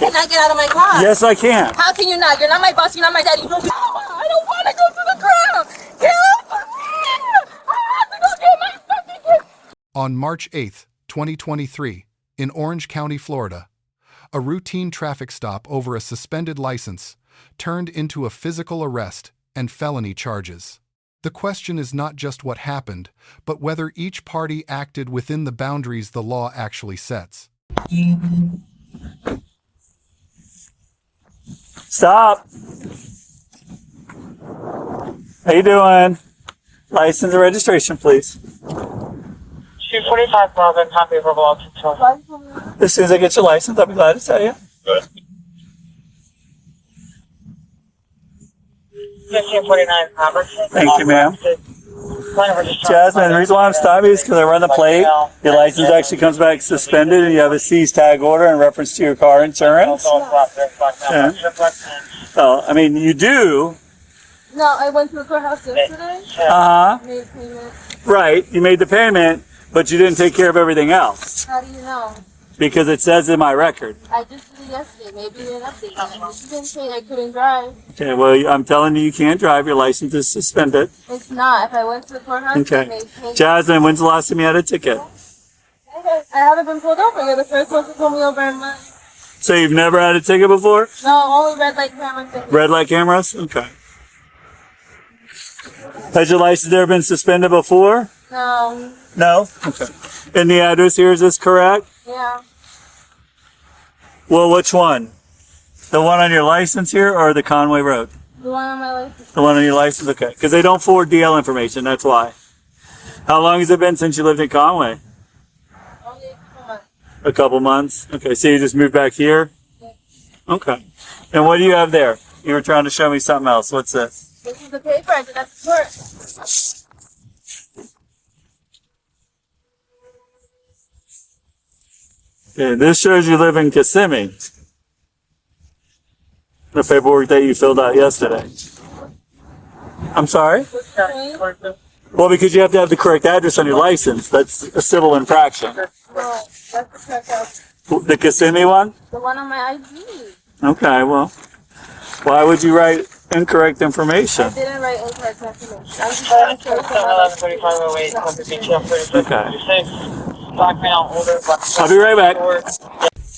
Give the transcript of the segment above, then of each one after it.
can I get out of my car? Yes, I can. How can you not? You're not my boss. You're not my daddy. You don't. I don't want to go to the ground. Get off of me! I have to go get my fucking kid. On March 8, 2023, in Orange County, Florida, a routine traffic stop over a suspended license turned into a physical arrest and felony charges. The question is not just what happened, but whether each party acted within the boundaries the law actually sets. Stop. How you doing? License and registration, please. 245 Robin, copy of verbal control. As soon as I get your license, I'll be glad to tell you. Good. 1549 Robertson. Thank you, ma'am. Jasmine, the reason why I'm stopping is because I run the plate. Your license actually comes back suspended and you have a seize tag order in reference to your car insurance. Yeah. Oh, I mean, you do. No, I went to the courthouse yesterday. Made payment. Right, you made the payment, but you didn't take care of everything else. How do you know? Because it says in my record. I just did it yesterday. Maybe you didn't update it. You didn't say I couldn't drive. Okay, well, I'm telling you, you can't drive. Your license is suspended. It's not. If I went to the courthouse, I Okay. made payment. Jasmine, when's the last time you had a ticket? I haven't been pulled over. You're the first one to pull me over in mine. So you've never had a ticket before? No, only red light camera tickets. Red light cameras? Okay. Has your license ever been suspended before? No. No? Okay. And the address here, is this correct? Yeah. Well, which one? The one on your license here or the Conway Road? The one on my license. The one on your license? Okay. Because they don't forward DL information, that's why. How long has it been since you lived in Conway? Only a couple months. A couple months? Okay, so you just moved back here? Yeah. Okay. And what do you have there? You were trying to show me something else. What's this? This is the paper I did at the court. Okay, this shows you live in Kissimmee. The paperwork that you filled out yesterday. I'm sorry? Well, because you have to have the correct address on your license. That's a civil infraction. No, that's the correct house. The Kissimmee one? The one on my ID. Okay, well, why would you write incorrect information? I didn't write incorrect information. I'm just trying to show you something. 11:35:08, Copy BTF 36. Blackmail order. I'll be right back.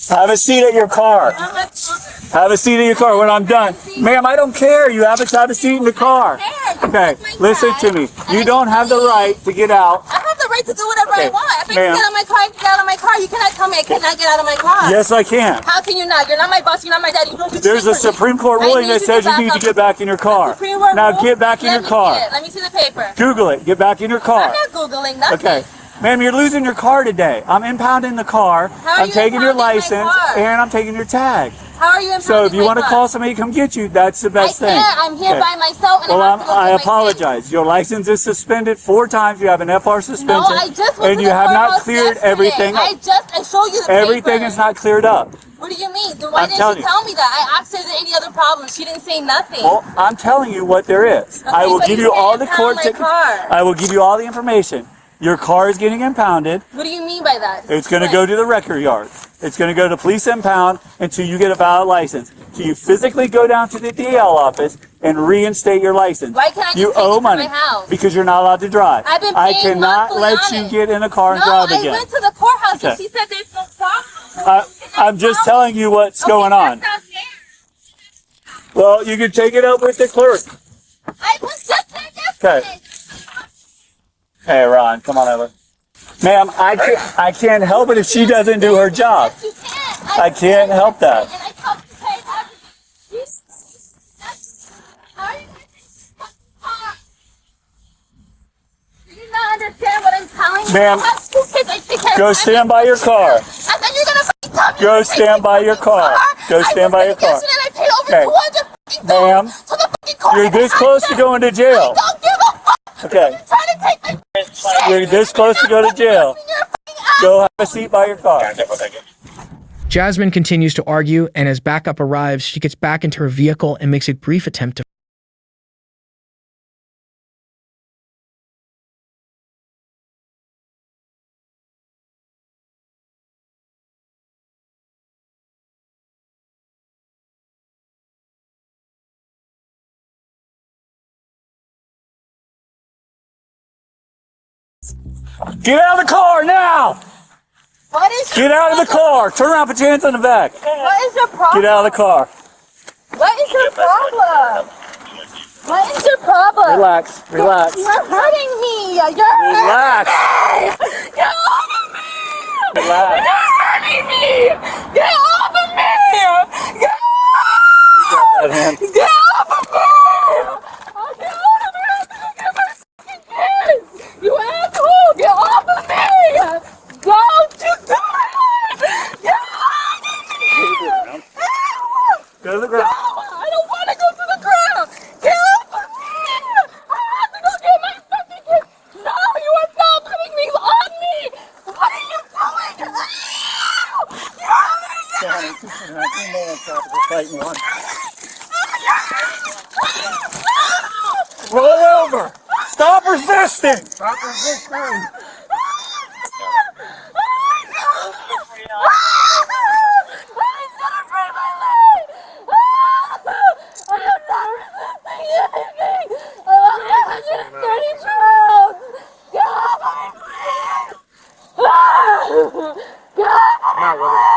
Have a seat at your car. Have a seat in your car when I'm done. Ma'am, I don't care. You have a seat in the car. Okay, listen to me. You don't have the right to get out. I have the right to do whatever I Okay, want. If I can ma'am. get out of my car, I can get out of my car. You cannot tell me I cannot get out of my car. Yes, I can. How can you not? You're not my boss. You're not my daddy. You don't do There's a shit for me. Supreme Court I ruling need that you says you back need to up. get back in your car. Supreme Court Now rule? get back in Let your me car. see it. Let me see the paper. Google it. Get back in your car. I'm not Googling nothing. Okay. Ma'am, you're losing your car today. I'm impounding the car. How are I'm you taking your impounding my license car? and I'm taking your tag. How are you impounding So if you my want to car? call somebody to come get you, that's the best I thing. can't. I'm here Okay. by myself and Well, I have to go I get my apologize. Your license is suspended 4 times. You have an FR suspension. No, I just went and to you the have not courthouse cleared yesterday. everything up. I showed you the Everything paper. is not cleared up. What do you mean? Then why I'm didn't telling she you. tell me that? I asked her if there any other problems. She didn't say nothing. Well, I'm telling you what there is. I will but give you you can't all the impound court my tickets. car. I will give you all the information. Your car is getting impounded. What do you mean by that? It's going to go to the record yard. It's going to go to police impound until you get a valid license. So you physically go down to the DL office and reinstate your license. Why can't I just you take owe it to money my house? because you're not allowed to drive. I've been I paying cannot monthly let on you it. get in a car and No, drive I again. went to the courthouse and Okay. she said there's no problem. I'm just telling you what's going on. That's not fair. Well, you can take it up with the clerk. I was just there yesterday. Okay. Hey, Ron, come on over. Ma'am, I can't help it if she doesn't do her job. Yes, you can. I can't help that. And I told you to pay How are you going to take this car? Do you not understand what I'm telling you? Ma'am, I have 2 kids. I take care Go of stand by your car. And then you're going to tell me Go to stand take by the your fucking car. Go stand by your car. Yesterday I paid over Okay. 200 fucking Ma'am, dollars to the fucking car. You're this close to going to jail. I don't give a fuck. Okay. You're trying to take my shit. You're this close to go to jail. You're a fucking ass. Go have a seat by your car. Jasmine continues to argue, and as backup arrives, she gets back into her vehicle and makes a brief attempt to Get out of the car now! What is Get out of the car! Turn around, put your hands on the back. What is your problem? Get out of the car. What is your problem? What is your problem? Relax, relax. You're hurting me. You're Relax. hurting me. Get off of me. Relax. You're hurting me. Get off of me. Get That hand. off of me. Get off of me. Get my fucking kids. You asshole. Get off of me. Don't you do it. Get off of me. Go to the ground. No, I don't want to go to the ground. Get off of me. I have to go get my fucking kids. No, you are not putting these on me. What are you doing? Roll over. Stop resisting. Stop resisting.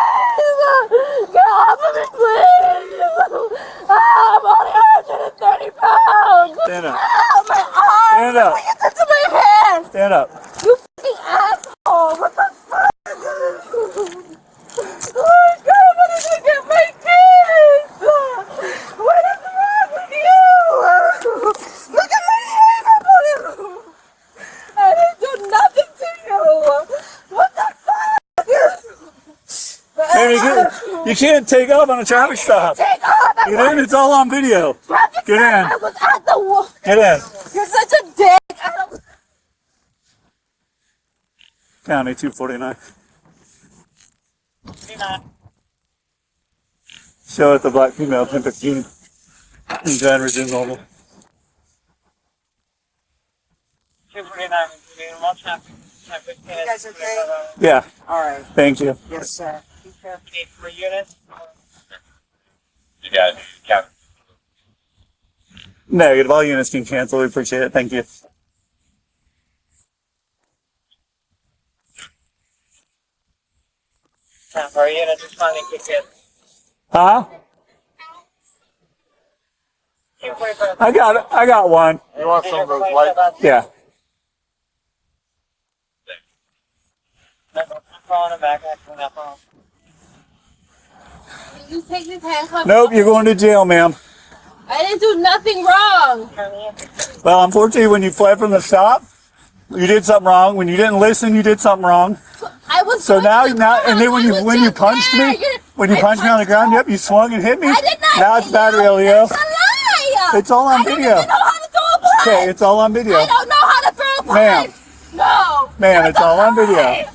Get off of me, please! I'm only 130 pounds! Stand up. My arm! Stand up. What you did to my hand! Stand up. You fucking asshole! What the fuck? Oh my god, I'm gonna get my kids! What is wrong with you? Look at my hand! I didn't do nothing to you! What the fuck? Hey, you can't take off on a traffic stop. Take off! Get in, it's all on video. Get in. I was at the wall. Get in. You're such a dick. I don't... County 249. Show it the black female 1015. And John resume normal. 249. You guys okay? Yeah, All right. thank you. Yes, sir. Need 3 units? You got it. Count. Negative. All units can cancel. We appreciate it. Thank you. Count for a unit. Just finally kick in. Huh? 245. I got it. I got one. You want some of those lights? Yeah. I'm calling him back. I'm not phone. You take this handcuff. Nope, you're going to jail, ma'am. I didn't do nothing wrong. Well, unfortunately, when you fled from the stop, you did something wrong. When you didn't listen, you did something wrong. I was So going now, to the now, and then ground. I was when you just punched there. me, You're- when you I punched me on the punched ground, you. yep, you swung and hit me. I did not. Now it's hit battery you. LEO. That's a lie. It's all on I don't video. even know how to throw a punch. Okay, it's all on video. I don't know how to throw a punch. Ma'am. No. Ma'am, That's it's all a on video. lie.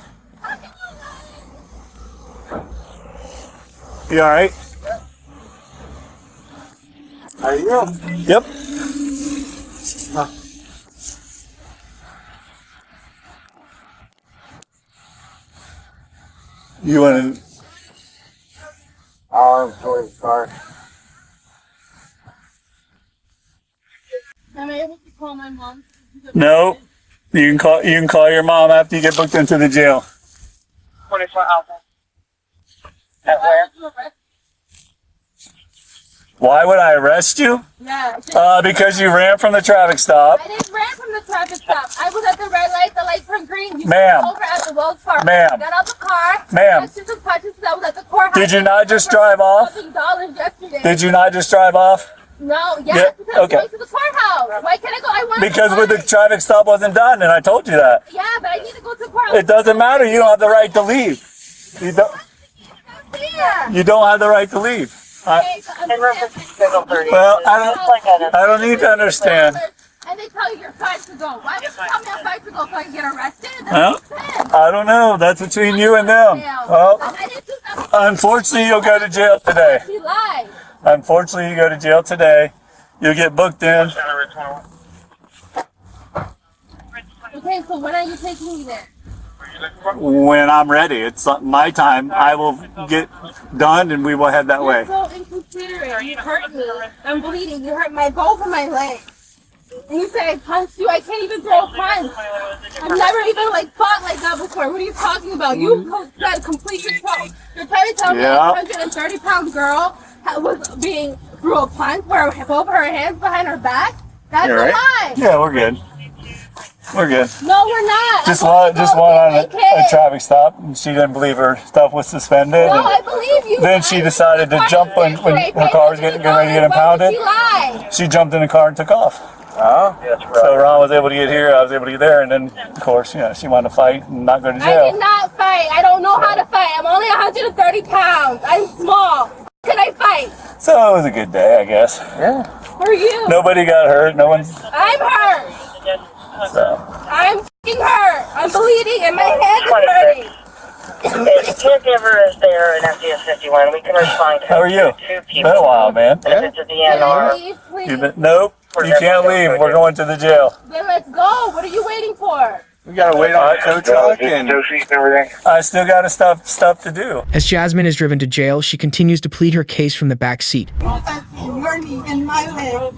You all right? Are you? Yep. You want to? I'm sorry, car. Am I able to call my mom? No. You can call. You can call your mom after you get booked into the jail. 24 Alpha. At where? Why would I arrest you? Yeah. Because you ran from the traffic stop. I didn't ran from the traffic stop. I was at the red light. The light turned green. You Ma'am. pulled over at the Wells Fargo. Ma'am. I got out the car. Ma'am. I took punches because I was at the courthouse. Did you not just drive off? $1,000 yesterday. Did you not just drive off? No. Yeah, Yes. Because okay. I'm going to the courthouse. Why can't I go? I want Because to with the traffic stop wasn't done, and I told you that. Yeah, but I need to go to the courthouse. It doesn't matter. You don't have the right to leave. You don't. There. You don't have the right to leave. Okay, so I'm Well, I don't need to understand. And they tell you you're fine to go. Why would you tell me I'm fine to go so I can get arrested? That Huh? makes sense. I don't know. That's between you and them. Well, I didn't do nothing. unfortunately, you'll go to jail today. She lied. Unfortunately, you go to jail today. You'll get booked in. Okay, so when are you taking me there? When I'm ready. It's my time. I will get done, and we will head that You're way. so inconsiderate. You hurt me. I'm bleeding. You hurt both of my legs. And you say I punched you. I can't even throw a punch. I've never even like fought like that before. What are you talking about? You got complete control. You're trying to tell me a 130-pound girl was being threw a punch where both her hands behind her back? That's a lie. Yeah, we're good. We're good. No, we're not. Just one on a traffic stop, and she didn't believe her stuff was suspended. No, I believe you. Then she decided to jump when her car was getting ready to get impounded. She jumped in the car and took off. Oh, that's right. So Ron was able to get here, I was able to get there, and then, of course, she wanted to fight and not go to jail. I did not fight. I don't know how to fight. I'm only 130 pounds. I'm small. How can I fight? So it was a good day, I guess. Yeah. Who are you? Nobody got hurt. No one's. I'm hurt. So. I'm f***ing hurt. I'm bleeding and my head is hurting. If the caregiver is there in FDS 51, we can respond to How are you? two It's people. been a while, man. If it's a DNR, Leave, please. Nope. You can't leave. We're going to the jail. Then let's go. What are you waiting for? We gotta wait on the tow truck, and everything. I still got stuff to do. As Jasmine is driven to jail, she continues to plead her case from the back seat. Your knee and my leg.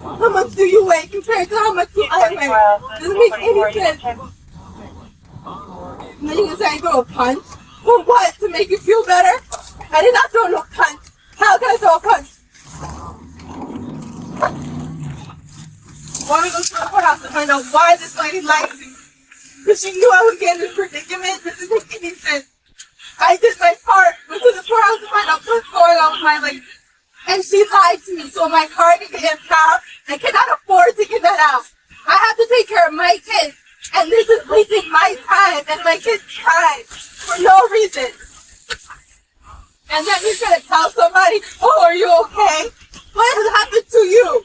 How much do you weigh compared to how much I weigh? Doesn't make any sense. And then you can say I throw a punch? For what? To make you feel better? I did not throw no punch. How can I throw a punch? Why don't we go to the courthouse to find out why this lady lied to me? Because she knew I would get in this predicament. This doesn't make any sense. I did my part. Went to the courthouse to find out what's going on with my leg. And she lied to me, so my car can get impounded. I cannot afford to get that out. I have to take care of my kids, and this is wasting my time and my kids' time for no reason. And then you're gonna tell somebody, "Oh, are you okay? What has happened to you?"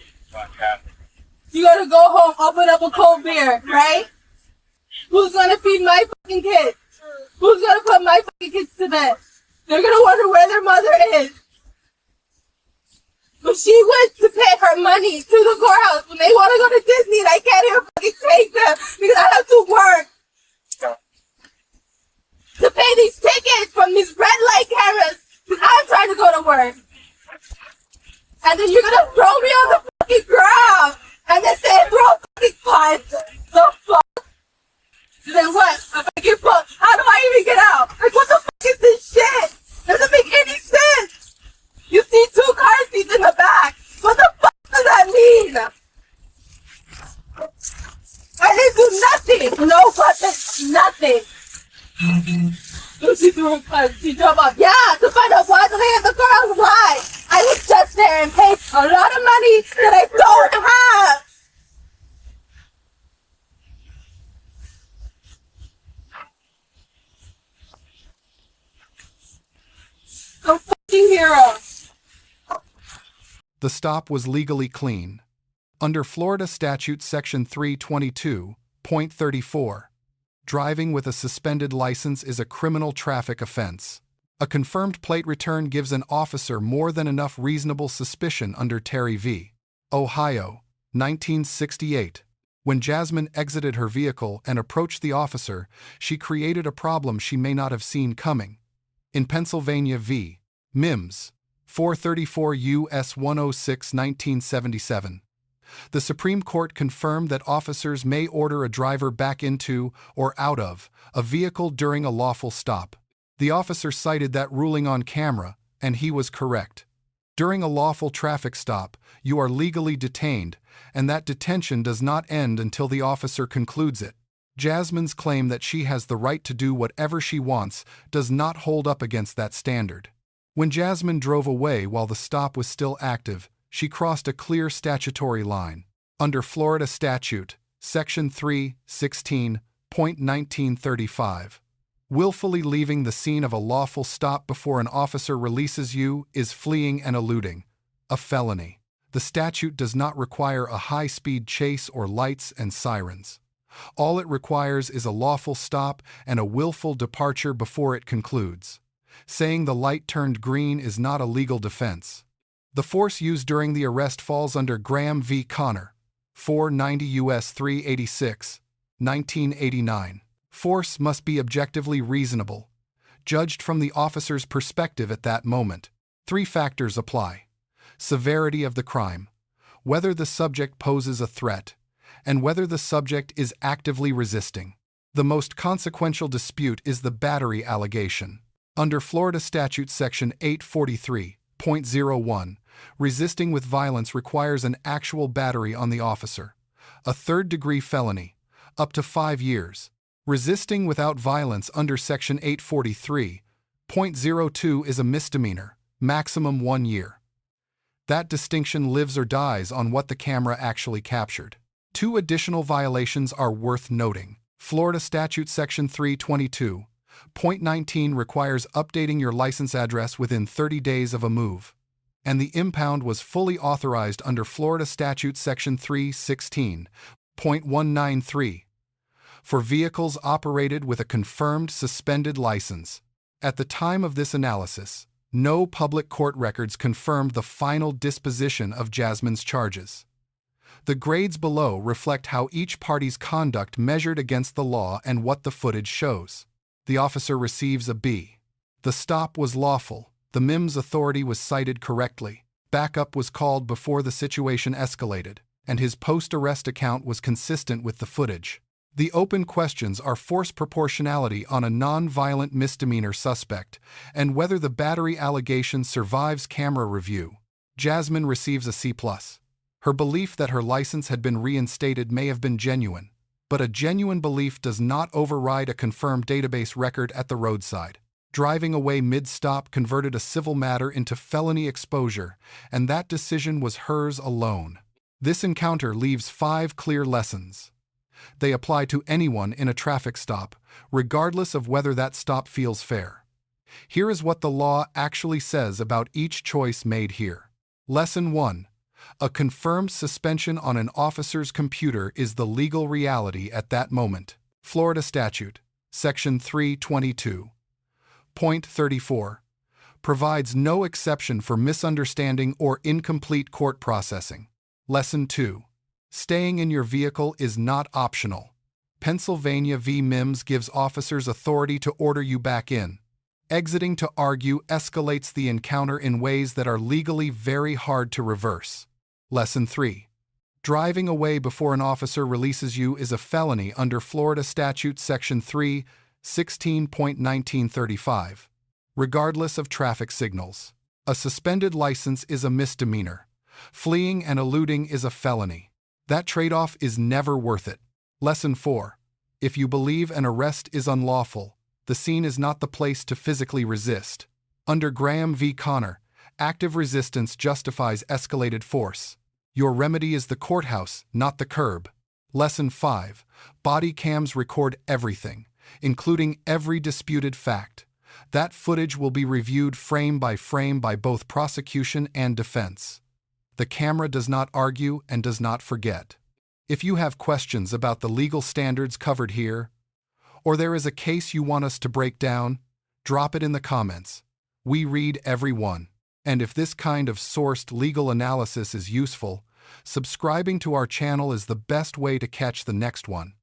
You gotta go home, open up a cold beer, right? Who's gonna feed my fucking kids? Who's gonna put my fucking kids to bed? They're gonna wonder where their mother is. But she went to pay her money to the courthouse when they want to go to Disney and I can't even fucking take them because I have to work. To pay these tickets from these red light cameras because I'm trying to go to work. And then you're gonna throw me on the fucking ground and then say throw a fucking punch. The fuck? Then what? If I get fucked, how do I even get out? Like what the fuck is this shit? Doesn't make any sense. You see 2 car seats in the back. What the fuck does that mean? I didn't do nothing. No fucking nothing. So she threw a punch. She drove up. Yeah, to find out why the lady at the courthouse lied. I was just there and paid a lot of money that I don't have. I'm fucking hero. The stop was legally clean. Under Florida Statute Section 322.34, driving with a suspended license is a criminal traffic offense. A confirmed plate return gives an officer more than enough reasonable suspicion under Terry v. Ohio, 1968. When Jasmine exited her vehicle and approached the officer, she created a problem she may not have seen coming. In Pennsylvania v. Mimms, 434 U.S. 106, 1977. The Supreme Court confirmed that officers may order a driver back into or out of a vehicle during a lawful stop. The officer cited that ruling on camera, and he was correct. During a lawful traffic stop, you are legally detained, and that detention does not end until the officer concludes it. Jasmine's claim that she has the right to do whatever she wants does not hold up against that standard. When Jasmine drove away while the stop was still active, she crossed a clear statutory line. Under Florida Statute, Section 316.1935, willfully leaving the scene of a lawful stop before an officer releases you is fleeing and eluding, a felony. The statute does not require a high-speed chase or lights and sirens. All it requires is a lawful stop and a willful departure before it concludes. Saying the light turned green is not a legal defense. The force used during the arrest falls under Graham v. Connor, 490 U.S. 386, 1989. Force must be objectively reasonable, judged from the officer's perspective at that moment. 3 factors apply. Severity of the crime. whether the subject poses a threat, and whether the subject is actively resisting. The most consequential dispute is the battery allegation. Under Florida Statute Section 843.01, resisting with violence requires an actual battery on the officer, a third-degree felony, up to 5 years. Resisting without violence under Section 843.02 is a misdemeanor, maximum 1 year. That distinction lives or dies on what the camera actually captured. 2 additional violations are worth noting. Florida Statute Section 322.19 requires updating your license address within 30 days of a move, and the impound was fully authorized under Florida Statute Section 316.193 for vehicles operated with a confirmed suspended license. At the time of this analysis, no public court records confirmed the final disposition of Jasmine's charges. The grades below reflect how each party's conduct measured against the law and what the footage shows. The officer receives a B. The stop was lawful. The Mimms authority was cited correctly. Backup was called before the situation escalated, and his post-arrest account was consistent with the footage. The open questions are force proportionality on a non-violent misdemeanor suspect and whether the battery allegation survives camera review. Jasmine receives a C+. Her belief that her license had been reinstated may have been genuine, but a genuine belief does not override a confirmed database record at the roadside. Driving away mid-stop converted a civil matter into felony exposure, and that decision was hers alone. This encounter leaves 5 clear lessons. They apply to anyone in a traffic stop, regardless of whether that stop feels fair. Here is what the law actually says about each choice made here. Lesson 1. A confirmed suspension on an officer's computer is the legal reality at that moment. Florida Statute, Section 322.34, provides no exception for misunderstanding or incomplete court processing. Lesson 2. Staying in your vehicle is not optional. Pennsylvania v. Mimms gives officers authority to order you back in. Exiting to argue escalates the encounter in ways that are legally very hard to reverse. Lesson 3. Driving away before an officer releases you is a felony under Florida Statute Section 316.1935, regardless of traffic signals. A suspended license is a misdemeanor. Fleeing and eluding is a felony. That trade-off is never worth it. Lesson 4. If you believe an arrest is unlawful, the scene is not the place to physically resist. Under Graham v. Connor, active resistance justifies escalated force. Your remedy is the courthouse, not the curb. Lesson 5. Body cams record everything, including every disputed fact. That footage will be reviewed frame by both prosecution and defense. The camera does not argue and does not forget. If you have questions about the legal standards covered here, or there is a case you want us to break down, drop it in the comments. We read every one. And if this kind of sourced legal analysis is useful, subscribing to our channel is the best way to catch the next one.